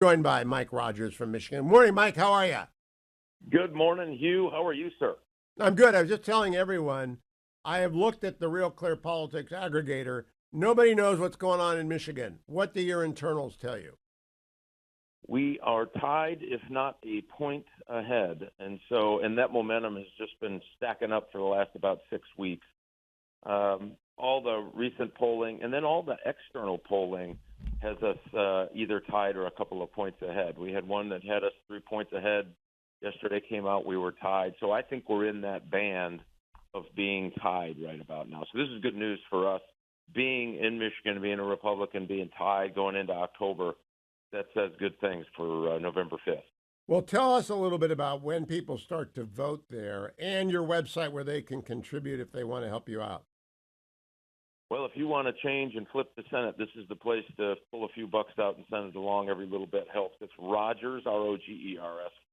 Joined by Mike Rogers from Michigan. Morning, Mike. How are you? Good morning, Hugh. How are you, sir? I'm good. I was just telling everyone I have looked at the Real Clear Politics aggregator. Nobody knows what's going on in Michigan. What do your internals tell you? We are tied, if not a point ahead. And that momentum has just been stacking up for the last about 6 weeks. All the recent polling and then all the external polling has us either tied or a couple of points ahead. We had one that had us 3 points ahead. Yesterday came out, we were tied. So I think we're in that band of being tied right about now. So this is good news for us. Being in Michigan, being a Republican, being tied going into October, that says good things for November 5th. Well, tell us a little bit about when people start to vote there and your website where they can contribute if they want to help you out. Well, if you want to change and flip the Senate, this is the place to pull a few bucks out and send it along. Every little bit helps. It's Rogers, Rogers,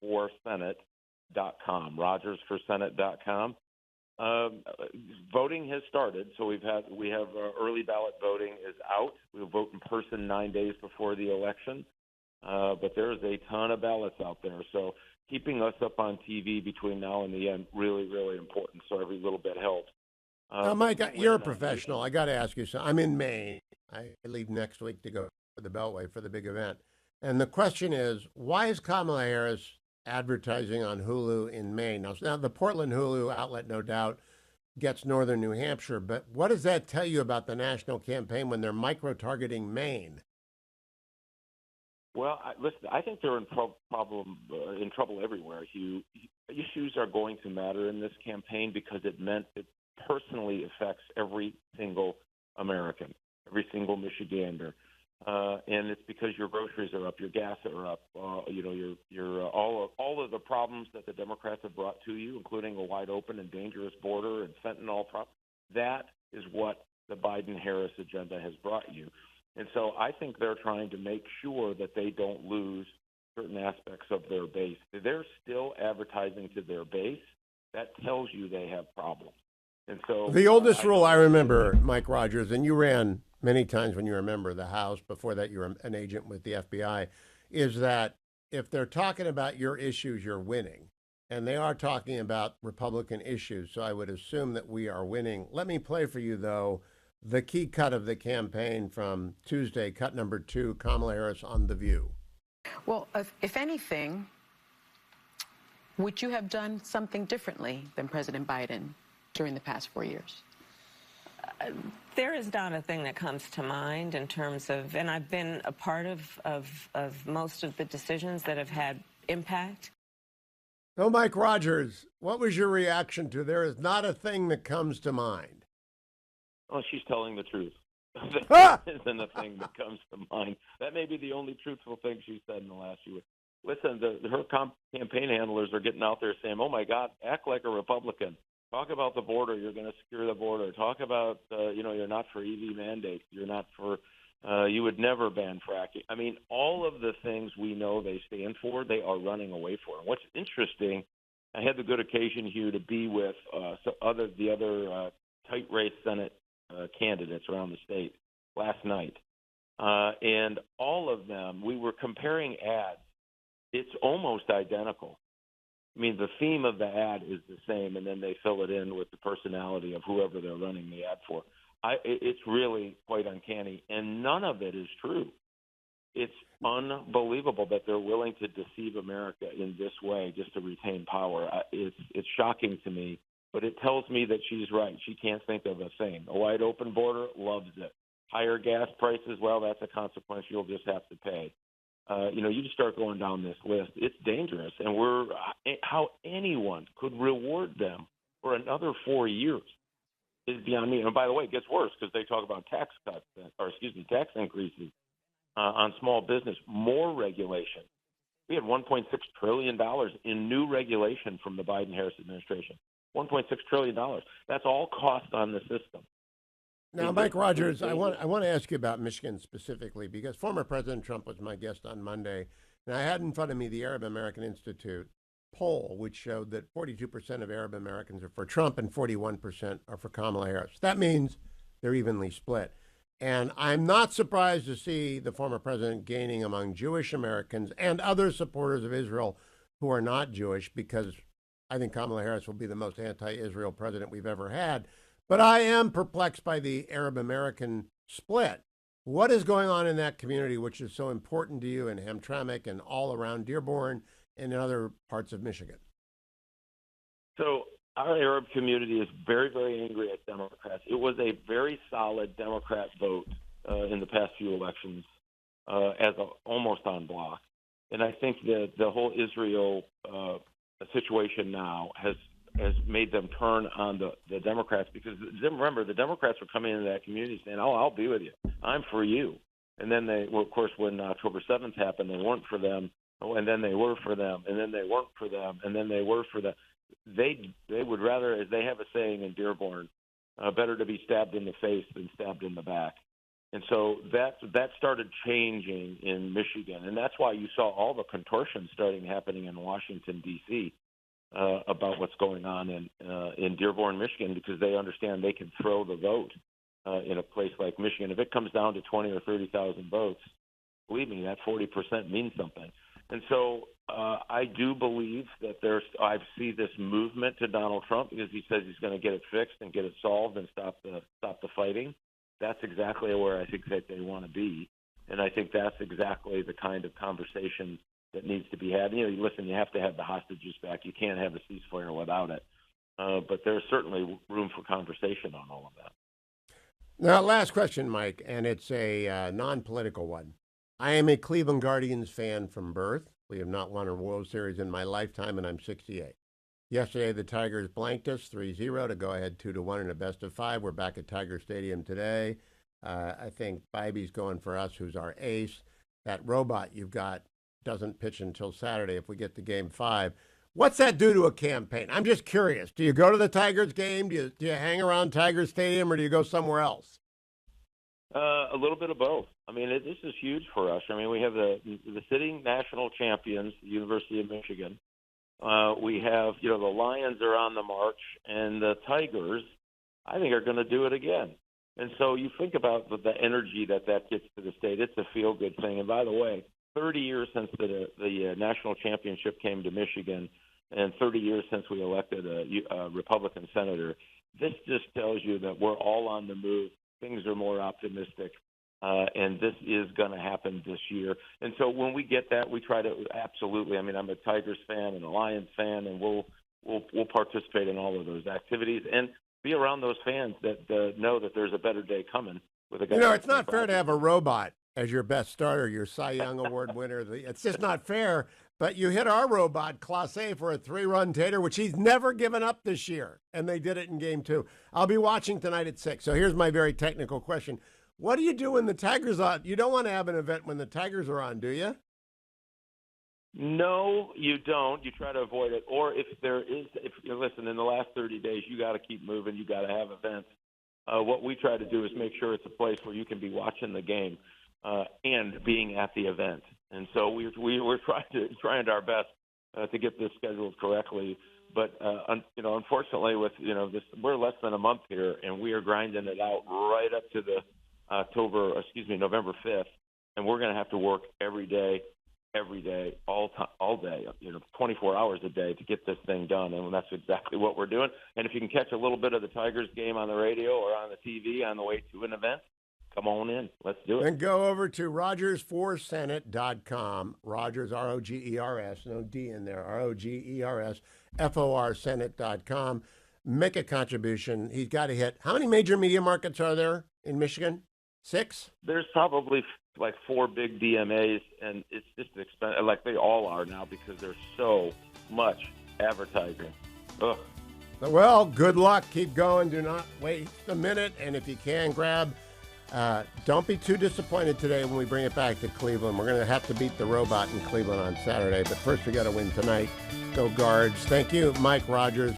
for Senate.com, RogersForSenate.com. Voting has started, so we have early ballot voting is out. We'll vote in person 9 days before the election, but there's a ton of ballots out there. So keeping us up on TV between now and the end really, really important. So every little bit helps. Now, Mike, you're a professional. I got to ask you something. I'm in Maine. I leave next week to go to the Beltway for the big event. And the question is, why is Kamala Harris advertising on Hulu in Maine? Now, the Portland Hulu outlet, no doubt, gets northern New Hampshire. But what does that tell you about the national campaign when they're micro-targeting Maine? Well, listen, I think they're in trouble everywhere, Hugh. Issues are going to matter in this campaign because it personally affects every single American, every single Michigander. And it's because your groceries are up, your gas are up, your all of the problems that the Democrats have brought to you, including a wide open and dangerous border and fentanyl problem. That is what the Biden-Harris agenda has brought you. And so I think they're trying to make sure that they don't lose certain aspects of their base. They're still advertising to their base. That tells you they have problems. And so the oldest rule I remember, Mike Rogers, and you ran many times when you were a member of the House. Before that, you were an agent with the FBI, is that if they're talking about your issues, you're winning. And they are talking about Republican issues. So I would assume that we are winning. Let me play for you, though, the key cut of the campaign from Tuesday, cut number 2, Kamala Harris on The View. Well, if anything, would you have done something differently than President Biden during the past 4 years? There is not a thing that comes to mind in terms of, and I've been a part of most of the decisions that have had impact. So, Mike Rogers, what was your reaction to there is not a thing that comes to mind? Oh, she's telling the truth. That isn't a thing that comes to mind. That may be the only truthful thing she said in the last year. Listen, her campaign handlers are getting out there saying, oh, my God, act like a Republican. Talk about the border. You're going to secure the border. Talk about, you're not for EV mandates. You're not for, you would never ban fracking. I mean, all of the things we know they stand for, they are running away for. And what's interesting, I had the good occasion, Hugh, to be with the other tight race Senate candidates around the state last night. And all of them, we were comparing ads. It's almost identical. I mean, the theme of the ad is the same, and then they fill it in with the personality of whoever they're running the ad for. It's really quite uncanny, and none of it is true. It's unbelievable that they're willing to deceive America in this way just to retain power. It's shocking to me, but it tells me that she's right. She can't think of a thing. A wide open border, loves it. Higher gas prices, well, that's a consequence you'll just have to pay. You just start going down this list. It's dangerous, and how anyone could reward them for another 4 years is beyond me. And by the way, it gets worse because they talk about tax increases on small business, more regulation. We had $1.6 trillion in new regulation from the Biden-Harris administration. $1.6 trillion. That's all cost on the system. Now, Mike Rogers, I want to ask you about Michigan specifically because former President Trump was my guest on Monday, and I had in front of me the Arab American Institute poll, which showed that 42% of Arab Americans are for Trump and 41% are for Kamala Harris. That means they're evenly split. And I'm not surprised to see the former president gaining among Jewish Americans and other supporters of Israel who are not Jewish, because I think Kamala Harris will be the most anti-Israel president we've ever had. But I am perplexed by the Arab-American split. What is going on in that community, which is so important to you in Hamtramck and all around Dearborn and in other parts of Michigan? So our Arab community is very, very angry at Democrats. It was a very solid Democrat vote in the past few elections, almost en bloc. And I think that the whole Israel situation now has made them turn on the Democrats, because remember, the Democrats were coming into that community saying, "Oh, I'll be with you. I'm for you." And then of course, when October 7th happened, they weren't for them. Oh, and then they were for them, and then they weren't for them, and then they were for them. They would rather, as they have a saying in Dearborn, better to be stabbed in the face than stabbed in the back. And so that started changing in Michigan, and that's why you saw all the contortion happening in Washington, D.C., about what's going on in Dearborn, Michigan, because they understand they can throw the vote in a place like Michigan. If it comes down to 20 or 30,000 votes, believe me, that 40% means something. And so I do believe that I see this movement to Donald Trump, because he says he's going to get it fixed and get it solved and stop the fighting. That's exactly where I think that they want to be, and I think that's exactly the kind of conversation that needs to be had. Listen, you have to have the hostages back. You can't have a ceasefire without it. But there's certainly room for conversation on all of that. Now, last question, Mike, and it's a non-political one. I am a Cleveland Guardians fan from birth. We have not won a World Series in my lifetime, and I'm 68. Yesterday, the Tigers blanked us 3-0 to go ahead 2-1 in a best-of-5. We're back at Tiger Stadium today. I think Bibby's going for us, who's our ace. That robot you've got doesn't pitch until Saturday if we get to Game 5. What's that do to a campaign? I'm just curious. Do you go to the Tigers game? Do you hang around Tiger Stadium, or do you go somewhere else? A little bit of both. I mean, this is huge for us. I mean, we have the sitting national champions, the University of Michigan. We have, the Lions are on the march, and the Tigers, I think, are going to do it again. And so you think about the energy that gets to the state. It's a feel-good thing. And by the way, 30 years since the national championship came to Michigan, and 30 years since we elected a Republican senator, this just tells you that we're all on the move. Things are more optimistic, and this is going to happen this year. And so when we get that, we try to absolutely. I mean, I'm a Tigers fan and a Lions fan, and we'll participate in all of those activities and be around those fans that know that there's a better day coming. With a guy it's not fair to have a robot as your best starter, your Cy Young Award winner. It's just not fair. But you hit our robot, Clase, for a 3-run tater, which he's never given up this year. And they did it in Game 2. I'll be watching tonight at 6. So here's my very technical question. What do you do when the Tigers are on? You don't want to have an event when the Tigers are on, do you? No, you don't. You try to avoid it. Or if listen, in the last 30 days, you got to keep moving. You got to have events. What we try to do is make sure it's a place where you can be watching the game and being at the event. And so we're trying our best to get this scheduled correctly. But unfortunately, with this, we're less than a month here, and we are grinding it out right up to the November 5th, and we're going to have to work every day, all day, 24 hours a day to get this thing done, and that's exactly what we're doing. And if you can catch a little bit of the Tigers game on the radio or on the TV on the way to an event, come on in. Let's do it. And go over to RogersForSenate.com. Rogers, R-O-G-E-R-S, no D in there, R-O-G-E-R-S, F-O-R Senate.com. Make a contribution. He's got to hit. How many major media markets are there in Michigan? 6? There's probably like 4 big DMAs, and it's just expensive. Like they all are now because there's so much advertising. Ugh. Well, good luck. Keep going. Do not waste a minute. And if you can, grab. Don't be too disappointed today when we bring it back to Cleveland. We're going to have to beat the robot in Cleveland on Saturday, but first we got to win tonight. Go Guards. Thank you, Mike Rogers.